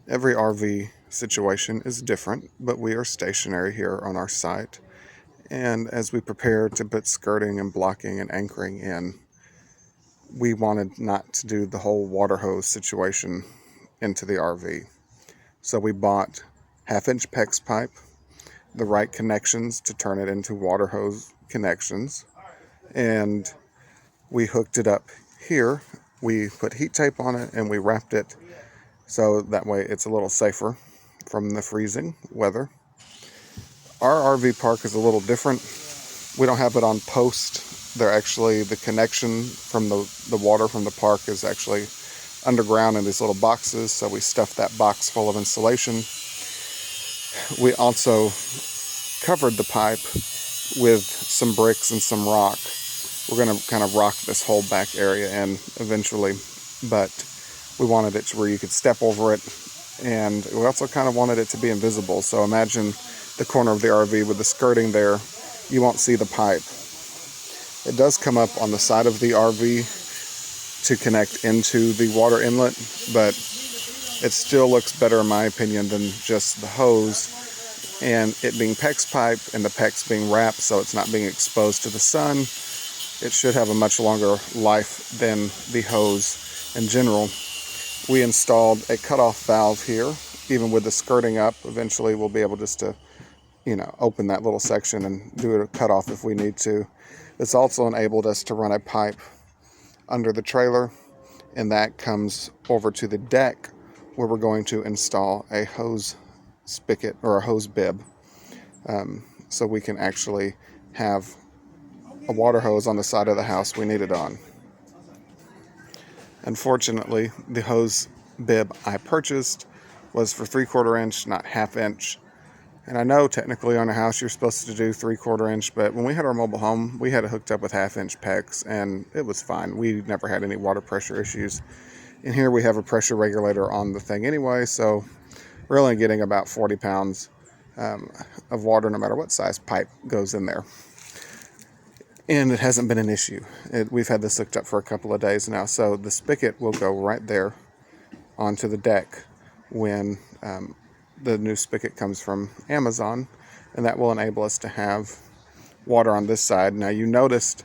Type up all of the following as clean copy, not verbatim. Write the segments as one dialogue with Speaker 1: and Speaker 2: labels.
Speaker 1: Every RV situation is different, but we are stationary here on our site. And as we prepare to put skirting and blocking and anchoring in, we wanted not to do the whole water hose situation into the RV. So we bought 1/2 inch PEX pipe, the right connections to turn it into water hose connections, and we hooked it up here. We put heat tape on it and we wrapped it so that way it's a little safer from the freezing weather. Our RV park is a little different. We don't have it on post. They're actually, the connection from the water from the park is actually underground in these little boxes, so we stuffed that box full of insulation. We also covered the pipe with some bricks and some rock. We're going to kind of rock this whole back area in eventually, but we wanted it to where you could step over it, and we also kind of wanted it to be invisible. So imagine the corner of the RV with the skirting there. You won't see the pipe. It does come up on the side of the RV to connect into the water inlet, but it still looks better in my opinion than just the hose, and it being PEX pipe and the PEX being wrapped so it's not being exposed to the sun. It should have a much longer life than the hose in general. We installed a cutoff valve here. Even with the skirting up, eventually we'll be able just to, open that little section and do a cutoff if we need to. It's also enabled us to run a pipe under the trailer, and that comes over to the deck where we're going to install a hose spigot or a hose bib, so we can actually have a water hose on the side of the house we need it on. Unfortunately, the hose bib I purchased was for 3/4 inch, not 1/2 inch. And I know technically on a house you're supposed to do 3/4 inch, but when we had our mobile home, we had it hooked up with 1/2 inch PEX, and it was fine. We never had any water pressure issues. And here we have a pressure regulator on the thing anyway, so we're only getting about 40 pounds of water no matter what size pipe goes in there. And it hasn't been an issue. We've had this hooked up for a couple of days now, so the spigot will go right there onto the deck when the new spigot comes from Amazon, and that will enable us to have water on this side. Now, you noticed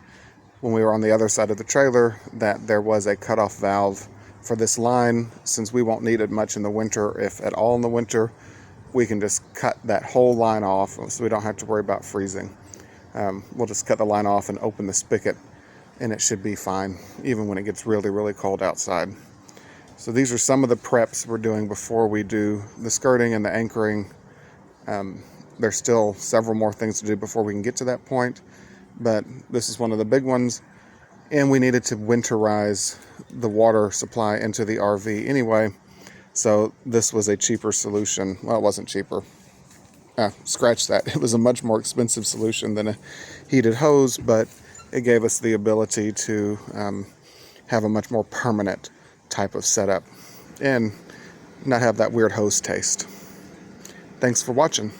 Speaker 1: when we were on the other side of the trailer that there was a cutoff valve for this line. Since we won't need it much in the winter, if at all in the winter, we can just cut that whole line off so we don't have to worry about freezing. We'll just cut the line off and open the spigot, and it should be fine even when it gets really, really cold outside. So these are some of the preps we're doing before we do the skirting and the anchoring. There's still several more things to do before we can get to that point, but this is one of the big ones. And we needed to winterize the water supply into the RV anyway, so this was a cheaper solution. Well, it wasn't cheaper. Scratch that. It was a much more expensive solution than a heated hose, but it gave us the ability to have a much more permanent type of setup and not have that weird hose taste. Thanks for watching.